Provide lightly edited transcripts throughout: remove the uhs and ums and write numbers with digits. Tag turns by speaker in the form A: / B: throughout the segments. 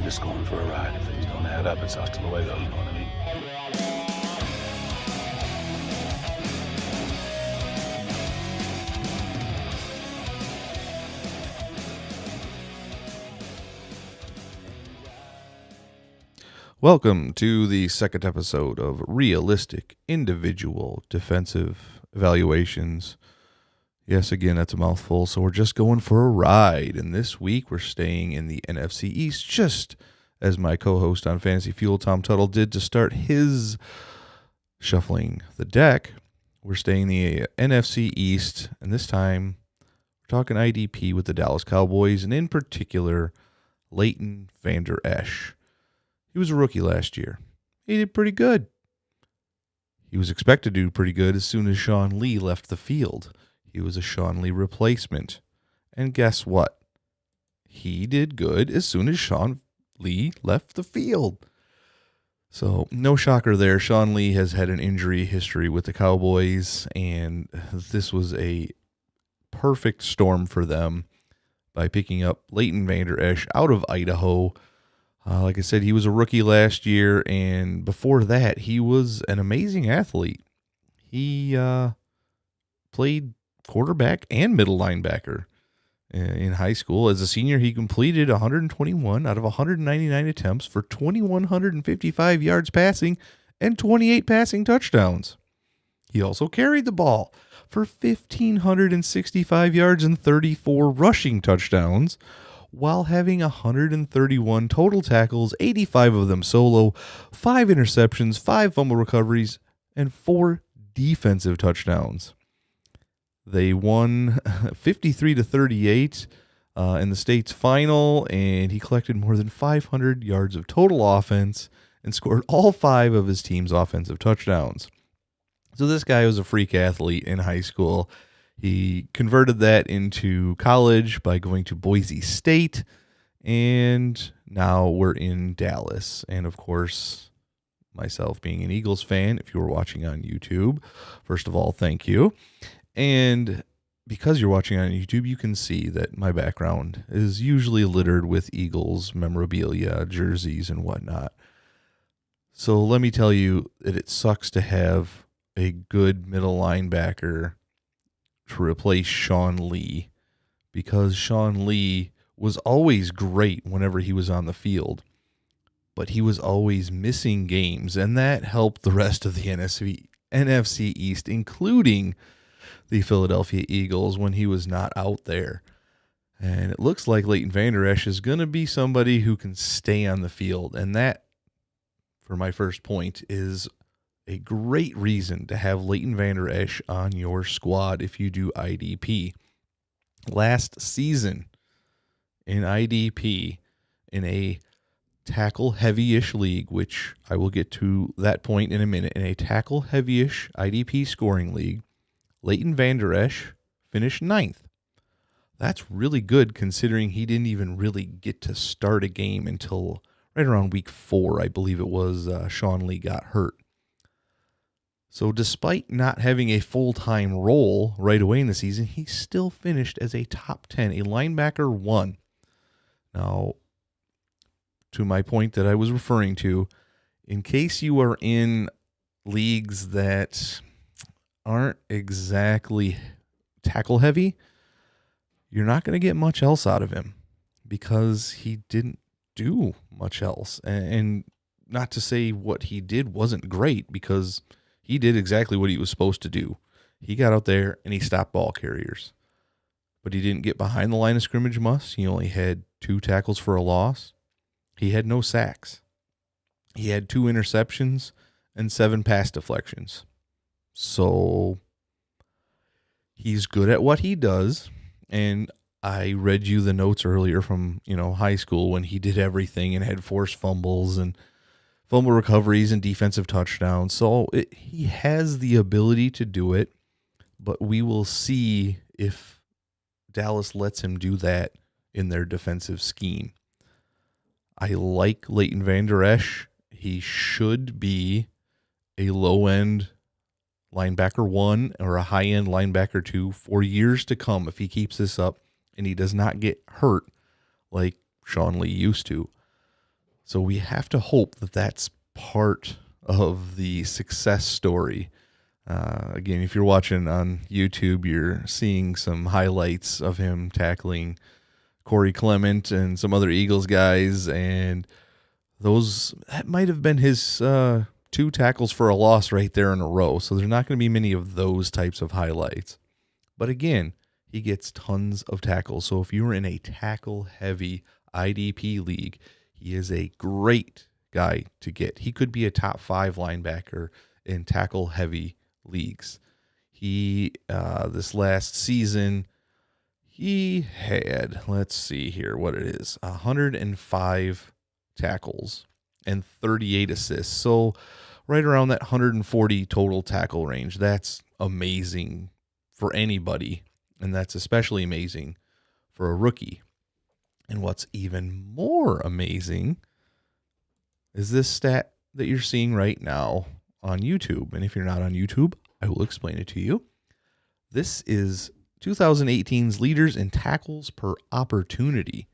A: just going for a ride. If things don't add up, it's hasta luego, you know what I mean?
B: Welcome to the second episode of Realistic Individual Defensive Evaluations. Yes, again, that's a mouthful, so we're just going for a ride. And this week, we're staying in the NFC East, just as my co-host on Fantasy Fuel, Tom Tuttle, did to start his shuffling the deck. We're staying in the NFC East, and this time, we're talking IDP with the Dallas Cowboys, and in particular, Leighton Vander Esch. He was a rookie last year. He did pretty good. He was expected to do pretty good as soon as Sean Lee left the field. He was a Sean Lee replacement. And guess what? He did good as soon as Sean Lee left the field. So, no shocker there. Sean Lee has had an injury history with the Cowboys, and this was a perfect storm for them by picking up Leighton Vander Esch out of Idaho. Like I said, he was a rookie last year, and before that, he was an amazing athlete. He played quarterback and middle linebacker in high school. As a senior, he completed 121 out of 199 attempts for 2,155 yards passing and 28 passing touchdowns. He also carried the ball for 1,565 yards and 34 rushing touchdowns, while having 131 total tackles, 85 of them solo, 5 interceptions, 5 fumble recoveries, and 4 defensive touchdowns. They won 53-38 in the state's final, and he collected more than 500 yards of total offense and scored all 5 of his team's offensive touchdowns. So this guy was a freak athlete in high school. He converted that into college by going to Boise State, and now we're in Dallas. And of course, myself being an Eagles fan, if you were watching on YouTube, first of all, thank you. And because you're watching on YouTube, you can see that my background is usually littered with Eagles memorabilia, jerseys, and whatnot. So let me tell you that it sucks to have a good middle linebacker to replace Sean Lee, because Sean Lee was always great whenever he was on the field, but he was always missing games, and that helped the rest of the NFC East, including the Philadelphia Eagles, when he was not out there. And it looks like Leighton Vander Esch is going to be somebody who can stay on the field, and that, for my first point, is a great reason to have Leighton Vander Esch on your squad if you do IDP. Last season in IDP, in a tackle-heavy-ish league, which I will get to that point in a minute, in a tackle-heavy-ish IDP scoring league, Leighton Vander Esch finished 9th. That's really good considering he didn't even really get to start a game until right around week 4, I believe it was, Sean Lee got hurt. So despite not having a full-time role right away in the season, he still finished as a top 10, a linebacker 1. Now, to my point that I was referring to, in case you are in leagues that aren't exactly tackle-heavy, you're not going to get much else out of him because he didn't do much else. And not to say what he did wasn't great, because he did exactly what he was supposed to do. He got out there and he stopped ball carriers. But he didn't get behind the line of scrimmage much. He only had 2 tackles for a loss. He had no sacks. He had 2 interceptions and 7 pass deflections. So he's good at what he does. And I read you the notes earlier from, high school when he did everything and had forced fumbles and fumble recoveries and defensive touchdowns. So he has the ability to do it, but we will see if Dallas lets him do that in their defensive scheme. I like Leighton Vander Esch. He should be a low-end linebacker 1 or a high-end linebacker 2 for years to come if he keeps this up and he does not get hurt like Sean Lee used to. So we have to hope that that's part of the success story. Again, if you're watching on YouTube, you're seeing some highlights of him tackling Corey Clement and some other Eagles guys, and that might have been his 2 tackles for a loss right there in a row. So there's not going to be many of those types of highlights. But again, he gets tons of tackles. So if you're in a tackle-heavy IDP league, he is a great guy to get. He could be a top 5 linebacker in tackle-heavy leagues. He, this last season, he had, let's see here what it is, 105 tackles and 38 assists. So right around that 140 total tackle range. That's amazing for anybody, and that's especially amazing for a rookie. And what's even more amazing is this stat that you're seeing right now on YouTube. And if you're not on YouTube, I will explain it to you. This is 2018's leaders in tackles per opportunity.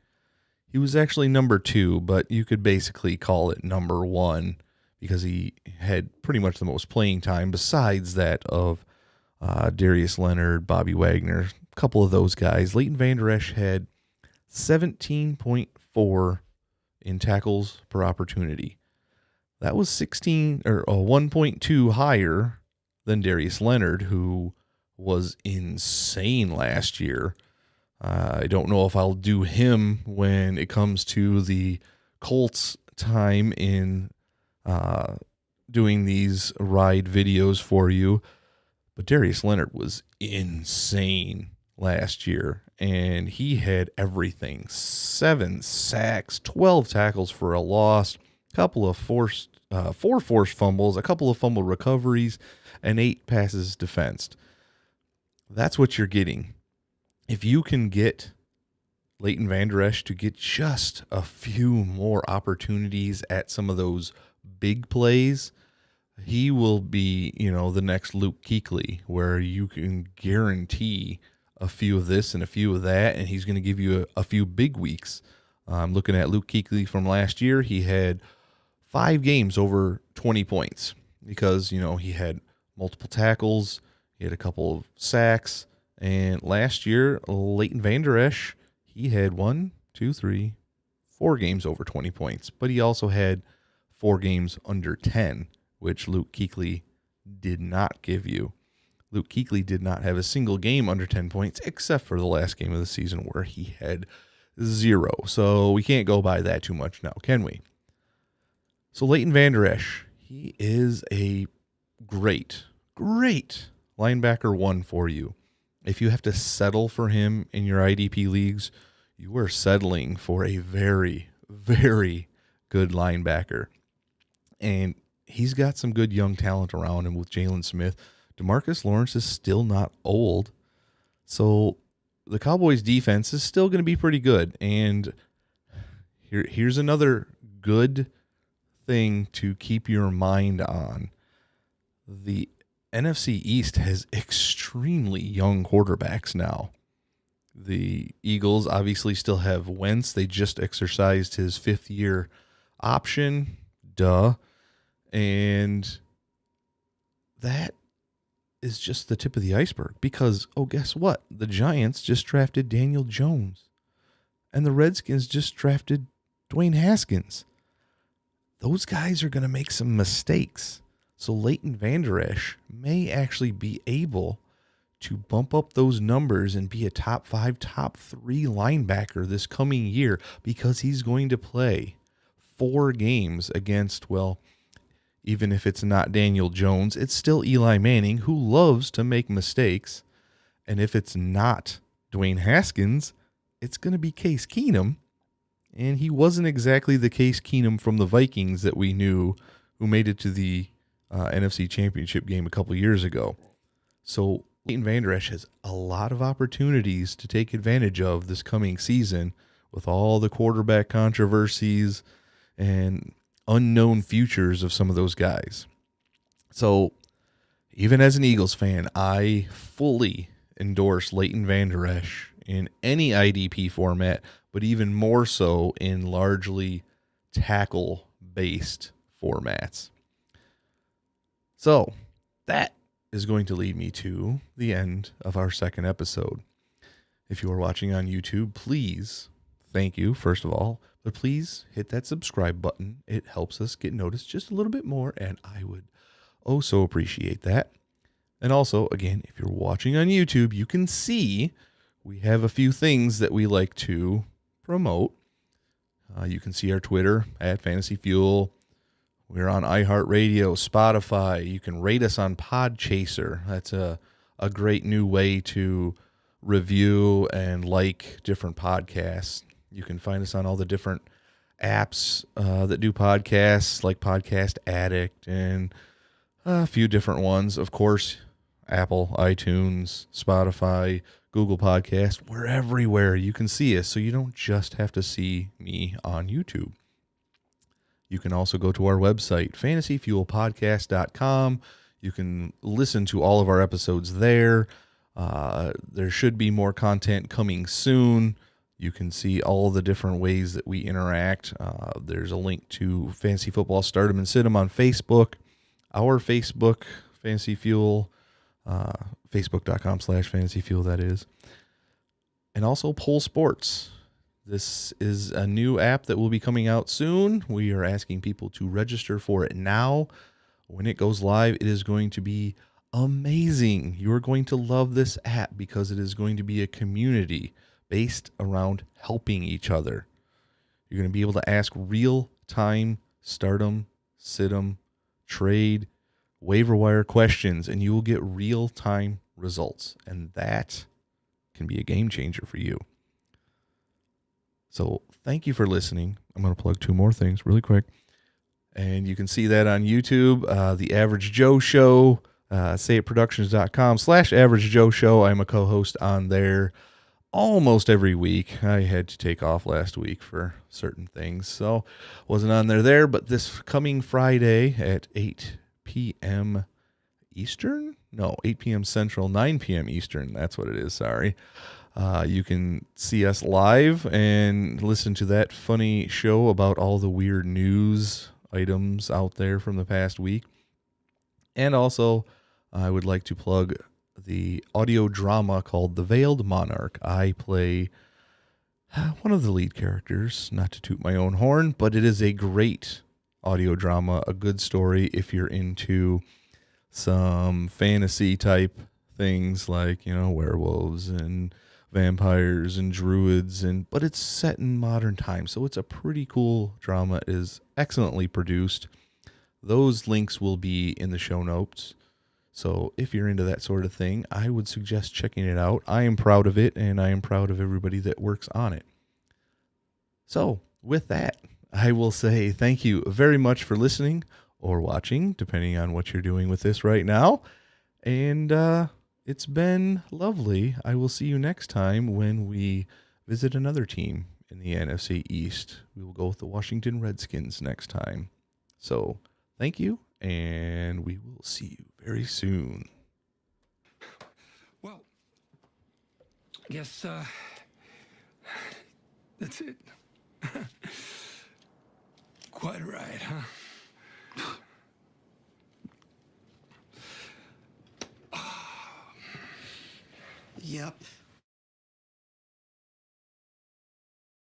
B: He was actually number 2, but you could basically call it number 1 because he had pretty much the most playing time besides that of Darius Leonard, Bobby Wagner, a couple of those guys. Leighton Vander Esch had 17.4 in tackles per opportunity. That was 1.2 higher than Darius Leonard, who was insane last year. I don't know if I'll do him when it comes to the Colts time in doing these ride videos for you. But Darius Leonard was insane last year, and he had everything. 7 sacks, 12 tackles for a loss, couple of 4 forced fumbles, a couple of fumble recoveries, and 8 passes defensed. That's what you're getting. If you can get Leighton Vander Esch to get just a few more opportunities at some of those big plays, he will be, the next Luke Kuechly, where you can guarantee a few of this and a few of that, and he's going to give you a few big weeks. I'm looking at Luke Kuechly from last year. He had 5 games over 20 points because, he had multiple tackles, he had a couple of sacks, and last year, Leighton Vander Esch, he had 4 games over 20 points, but he also had 4 games under 10, which Luke Kuechly did not give you. Luke Kuechly did not have a single game under 10 points, except for the last game of the season where he had 0. So we can't go by that too much now, can we? So Leighton Vander Esch, he is a great linebacker 1 for you. If you have to settle for him in your IDP leagues, you are settling for a very, very good linebacker. And he's got some good young talent around him with Jalen Smith. DeMarcus Lawrence is still not old. So the Cowboys defense is still going to be pretty good. And here's another good thing to keep your mind on. The NFC East has extremely young quarterbacks now. The Eagles obviously still have Wentz. They just exercised his 5th-year option. And that is just the tip of the iceberg because, guess what? The Giants just drafted Daniel Jones. And the Redskins just drafted Dwayne Haskins. Those guys are going to make some mistakes. So Leighton Vander Esch may actually be able to bump up those numbers and be a top 5, top 3 linebacker this coming year because he's going to play 4 games against, even if it's not Daniel Jones, it's still Eli Manning, who loves to make mistakes. And if it's not Dwayne Haskins, it's going to be Case Keenum. And he wasn't exactly the Case Keenum from the Vikings that we knew, who made it to the NFC Championship game a couple years ago. So Leighton Vander Esch has a lot of opportunities to take advantage of this coming season with all the quarterback controversies and unknown futures of some of those guys. So even as an Eagles fan, I fully endorse Leighton Vander Esch in any IDP format, but even more so in largely tackle-based formats. So that is going to lead me to the end of our second episode. If you are watching on YouTube, please, thank you, first of all, but please hit that subscribe button. It helps us get noticed just a little bit more, and I would so appreciate that. And also, again, if you're watching on YouTube, you can see we have a few things that we like to promote. You can see our Twitter at Fantasy Fuel. We're on iHeartRadio, Spotify. You can rate us on Podchaser. That's a great new way to review and like different podcasts. You can find us on all the different apps that do podcasts, like Podcast Addict and a few different ones. Of course, Apple, iTunes, Spotify, Google Podcast. We're everywhere. You can see us, so you don't just have to see me on YouTube. You can also go to our website, fantasyfuelpodcast.com. You can listen to all of our episodes there. There should be more content coming soon. You can see all the different ways that we interact. There's a link to Fantasy Football Stardom and Sit 'em on Facebook. Our Facebook, Fantasy Fuel, facebook.com/Fantasy Fuel, that is. And also Poll Sports. This is a new app that will be coming out soon. We are asking people to register for it now. When it goes live, it is going to be amazing. You are going to love this app because it is going to be a community based around helping each other. You're going to be able to ask real-time stardom, sit-em, trade, waiver wire questions, and you will get real-time results. And that can be a game changer for you. So thank you for listening. I'm going to plug two more things really quick. And you can see that on YouTube, The Average Joe Show, sayitproductions.com/Average Joe Show. I'm a co-host on there almost every week. I had to take off last week for certain things, so wasn't on there. But this coming Friday at 8 p.m. Eastern? No, 8 p.m. Central, 9 p.m. Eastern. That's what it is, sorry. You can see us live and listen to that funny show about all the weird news items out there from the past week. And also, I would like to plug the audio drama called The Veiled Monarch. I play one of the lead characters, not to toot my own horn, but it is a great audio drama, a good story if you're into some fantasy type things like, werewolves and vampires and druids, but it's set in modern times, so it's a pretty cool drama. It is excellently produced. Those links will be in the show notes. So if you're into that sort of thing, I would suggest checking it out. I am proud of it, and I am proud of everybody that works on it. So with that, I will say thank you very much for listening or watching, depending on what you're doing with this right now. And it's been lovely. I will see you next time when we visit another team in the NFC East. We will go with the Washington Redskins next time. So thank you, and we will see you very soon.
C: Well, I guess that's it. Quite a ride, huh?
D: Yep.